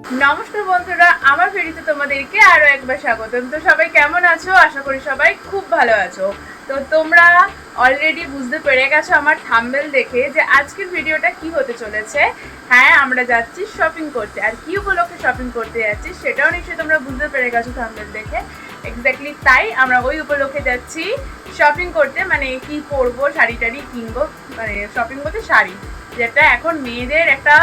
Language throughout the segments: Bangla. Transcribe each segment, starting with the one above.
নমস্কার বন্ধুরা, আমার ভিডিওতে তোমাদেরকে আরো একবার স্বাগতম। তো সবাই কেমন আছো? আশা করি সবাই খুব ভালো আছো। তো তোমরা অলরেডি বুঝতে পেরে গেছো আমার থাম্বনেল দেখে যে আজকের ভিডিওটা কি হতে চলেছে। হ্যাঁ, আমরা যাচ্ছি শপিং করতে। আর কি উপলক্ষে শপিং করতে যাচ্ছি সেটাও নিশ্চয়ই তোমরা বুঝতে পেরে গেছো থাম্বনেল দেখে। এক্স্যাক্টলি তাই আমরা ওই উপলক্ষে যাচ্ছি শপিং করতে। মানে কি পরবো, শাড়ি টাড়ি কিনবো, মানে শপিং করতে শাড়ি, যেটা এখন মেয়েদের একটা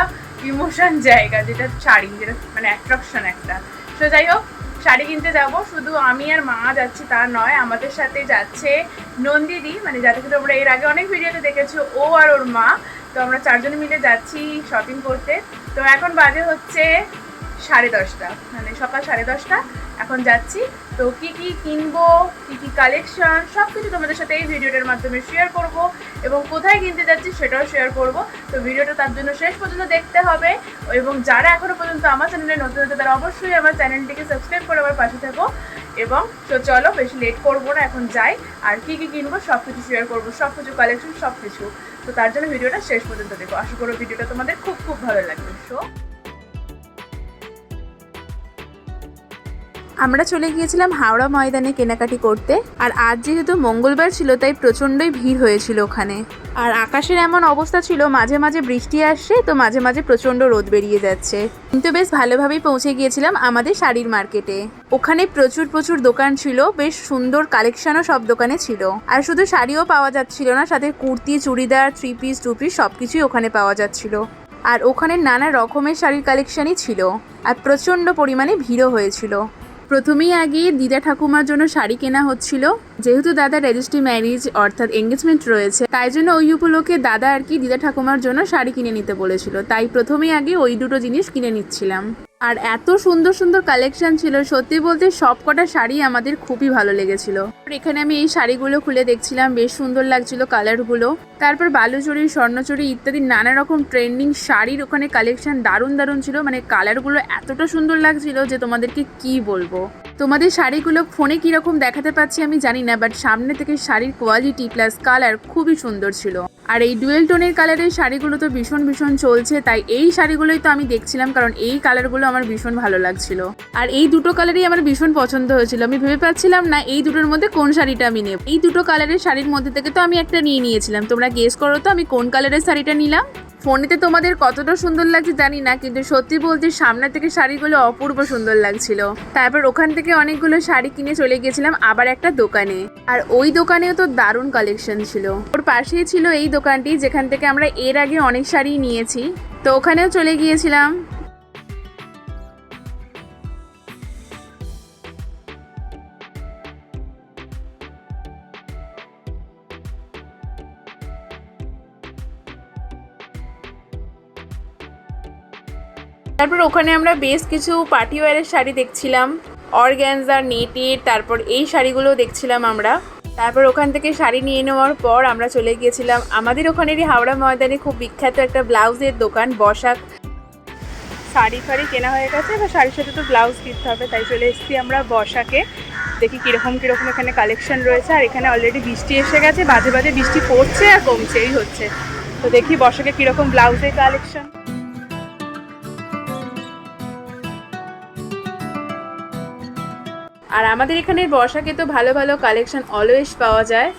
ইমোশন জায়গা, যেটা শাড়ি, যেটা মানে অ্যাট্রাকশন একটা। তো যাই হোক, শাড়ি কিনতে যাব। শুধু আমি আর মা যাচ্ছি তা নয়, আমাদের সাথে যাচ্ছে নন্দিদি, মানে যাদেরকে তোমরা এর আগে অনেক ভিডিওতে দেখেছো, ও আর ওর মা। তো আমরা চারজনে মিলে যাচ্ছি শপিং করতে। তো এখন বাজে হচ্ছে 10:30, মানে সকাল 10:30 এখন যাচ্ছি। তো কি কি কিনবো, কি কি কালেকশন, সব কিছু তোমাদের সাথে এই ভিডিওটার মাধ্যমে শেয়ার করব, এবং কোথায় কিনতে যাচ্ছি সেটাও শেয়ার করব। তো ভিডিওটা তার জন্য শেষ পর্যন্ত দেখতে হবে, এবং যারা এখনো পর্যন্ত আমার চ্যানেলে নতুন আছে তারা অবশ্যই আমার চ্যানেলটিকে সাবস্ক্রাইব করে আমার পাশে থাকো। এবং তো চলো, বেশি লেট করবো না, এখন যাই। আর কি কি কিনবো সব কিছু শেয়ার করবো, সব কিছু কালেকশন, সব কিছু। তো তার জন্য ভিডিওটা শেষ পর্যন্ত দেখো। আশা করো ভিডিওটা তোমাদের খুব খুব ভালো লাগবে। সো আমরা চলে গিয়েছিলাম হাওড়া ময়দানে কেনাকাটি করতে। আর আজ যেহেতু মঙ্গলবার ছিল তাই প্রচণ্ডই ভিড় হয়েছিল ওখানে। আর আকাশের এমন অবস্থা ছিল, মাঝে মাঝে বৃষ্টি আসছে তো মাঝে মাঝে প্রচণ্ড রোদ বেরিয়ে যাচ্ছে। কিন্তু বেশ ভালোভাবেই পৌঁছে গিয়েছিলাম আমাদের শাড়ির মার্কেটে। ওখানে প্রচুর প্রচুর দোকান ছিল, বেশ সুন্দর কালেকশনও সব দোকানে ছিল। আর শুধু শাড়িও পাওয়া যাচ্ছিল না, সাথে কুর্তি, চুড়িদার, 3 পিস 2 পিস সব কিছুই ওখানে পাওয়া যাচ্ছিল। আর ওখানে নানা রকমের শাড়ির কালেকশনই ছিল, আর প্রচণ্ড পরিমাণে ভিড়ও হয়েছিল। প্রথমেই আগে দিদা ঠাকুমার জন্য শাড়ি কেনা হচ্ছিল। যেহেতু দাদা রেজিস্ট্রি ম্যারেজ অর্থাৎ এঙ্গেজমেন্ট রয়েছে, তাই জন্য ওই উপলক্ষে দাদা আর কি দিদা ঠাকুমার জন্য শাড়ি কিনে নিতে বলেছিল। তাই প্রথমেই আগে ওই দুটো জিনিস কিনে নিচ্ছিলাম। আর এত সুন্দর সুন্দর কালেকশন ছিল, সত্যি বলতে সব কটা শাড়ি আমাদের খুবই ভালো লেগেছিল। এখানে আমি এই শাড়িগুলো খুলে দেখছিলাম, বেশ সুন্দর লাগছিল কালারগুলো। তারপর বালুচুরি, স্বর্ণচুরি ইত্যাদি নানা রকম ট্রেন্ডিং শাড়ির ওখানে কালেকশন দারুণ দারুণ ছিল। মানে কালারগুলো এতটা সুন্দর লাগছিল যে তোমাদেরকে কি বলবো। তোমাদের শাড়িগুলো ফোনে কীরকম দেখাতে পাচ্ছি আমি জানি না, বাট সামনে থেকে শাড়ির কোয়ালিটি প্লাস কালার খুবই সুন্দর ছিল। আর এই ডুয়েল টোনের কালারের শাড়িগুলো তো ভীষণ ভীষণ চলছে, তাই এই শাড়িগুলোই তো আমি দেখছিলাম, কারণ এই কালারগুলো আমার ভীষণ ভালো লাগছিল। আর এই দুটো কালারই আমার ভীষণ পছন্দ হয়েছিল। আমি ভেবে পাচ্ছিলাম না এই দুটোর মধ্যে কোন শাড়িটা আমি নেব। এই দুটো কালারের শাড়ির মধ্যে থেকে তো আমি একটা নিয়েছিলাম। তোমরা গেস করো তো আমি কোন কালারের শাড়িটা নিলাম। ফোনেতে তোমাদের কতটা সুন্দর লাগছে জানি না, কিন্তু সত্যি বলতে সামনে থেকে শাড়িগুলো অপূর্ব সুন্দর লাগছিল। তারপর ওখান থেকে অনেকগুলো শাড়ি কিনে চলে গিয়েছিলাম আবার একটা দোকানে। আর ওই দোকানেও তো দারুণ কালেকশন ছিল। ওর পাশেই ছিল এই দোকানটি, যেখান থেকে আমরা এর আগে অনেক শাড়ি নিয়েছি। তো ওখানেও চলে গিয়েছিলাম। তারপর ওখানে আমরা বেশ কিছু পার্টি ওয়্যারের শাড়ি দেখছিলাম, অর্গ্যানজা, নেটের, তারপর এই শাড়িগুলো দেখছিলাম আমরা। তারপর ওখান থেকে শাড়ি নিয়ে নেওয়ার পর আমরা চলে গিয়েছিলাম আমাদের ওখানেরই হাওড়া ময়দানে খুব বিখ্যাত একটা ব্লাউজের দোকান, বসাক। শাড়ি ফাড়ি কেনা হয়ে গেছে, এবার শাড়ির সাথে তো ব্লাউজ কিনতে হবে, তাই চলে এসেছি আমরা বসাকে। দেখি কীরকম কীরকম এখানে কালেকশন রয়েছে। আর এখানে অলরেডি বৃষ্টি এসে গেছে, বাজে বাজে বৃষ্টি পড়ছে আর কমছে, এই হচ্ছে। তো দেখি বসাকে কীরকম ব্লাউজের কালেকশন। আর আমাদের এখানে বসাকে তো ভালো ভালো কালেকশন অলওয়েজ পাওয়া যায়।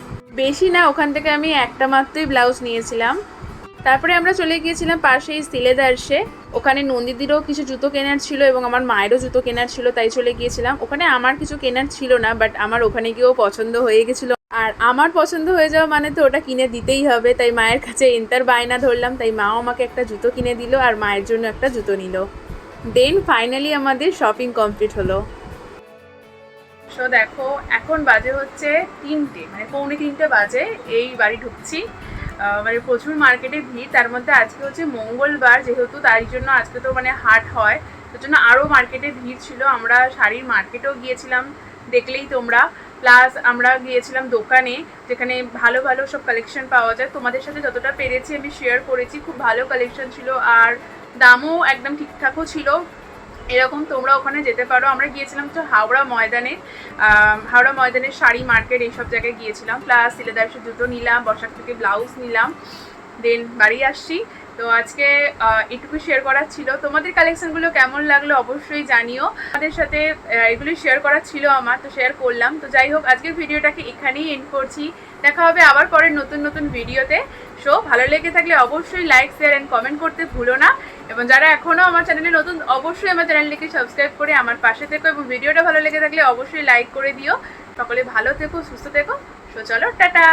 বেশি না, ওখান থেকে আমি একটা মাত্রই ব্লাউজ নিয়েছিলাম। তারপরে আমরা চলে গিয়েছিলাম পাশেই সিলেদার্সে। ওখানে নন্দিদিরও কিছু জুতো কেনার ছিল এবং আমার মায়েরও জুতো কেনার ছিল, তাই চলে গিয়েছিলাম। ওখানে আমার কিছু কেনার ছিল না, বাট আমার ওখানে গিয়েও পছন্দ হয়ে গেছিলো। আর আমার পছন্দ হয়ে যাওয়া মানে তো ওটা কিনে দিতেই হবে, তাই মায়ের কাছে এন্তার বায়না ধরলাম। তাই মাও আমাকে একটা জুতো কিনে দিল আর মায়ের জন্য একটা জুতো নিল। দেন ফাইনালি আমাদের শপিং কমপ্লিট হলো। সো দেখো, এখন বাজে হচ্ছে 3টে, মানে 2:45 বাজে। এই বাড়ি ঢুকছি। মানে প্রচুর মার্কেটে ভিড়, তার মধ্যে আজকে হচ্ছে মঙ্গলবার, যেহেতু তাই জন্য আজকে তো মানে হাট হয়, তার জন্য আরও মার্কেটে ভিড় ছিল। আমরা শাড়ির মার্কেটেও গিয়েছিলাম, দেখলেই তোমরা। প্লাস আমরা গিয়েছিলাম দোকানে, যেখানে ভালো ভালো সব কালেকশন পাওয়া যায়। তোমাদের সাথে যতটা পেরেছি আমি শেয়ার করেছি। খুব ভালো কালেকশন ছিল, আর দামও একদম ঠিকঠাকও ছিল। এরকম তোমরা ওখানে যেতে পারো। আমরা গিয়েছিলাম তো হাওড়া ময়দানের শাড়ি মার্কেট, এইসব জায়গায় গিয়েছিলাম। প্লাস সিলেদার্সের জুতো নিলাম, বসাক থেকে ব্লাউজ নিলাম। দেন বাড়ি আসছি। তো আজকে এটুকু শেয়ার করার ছিল। তোমাদের কালেকশনগুলো কেমন লাগলো অবশ্যই জানিও। আমাদের সাথে এগুলি শেয়ার করার ছিল আমার, তো শেয়ার করলাম। তো যাই হোক, আজকের ভিডিওটাকে এখানেই এন্ড করছি। দেখা হবে আবার পরে নতুন নতুন ভিডিওতে। সো ভালো লেগে থাকলে অবশ্যই লাইক, শেয়ার অ্যান্ড কমেন্ট করতে ভুলো না। এবং যারা এখনও আমার চ্যানেলে নতুন, অবশ্যই আমার চ্যানেলটিকে সাবস্ক্রাইব করে আমার পাশে থেকো। এবং ভিডিওটা ভালো লেগে থাকলে অবশ্যই লাইক করে দিও। সকলে ভালো থেকো, সুস্থ থেকো। সো চলো, টাটা।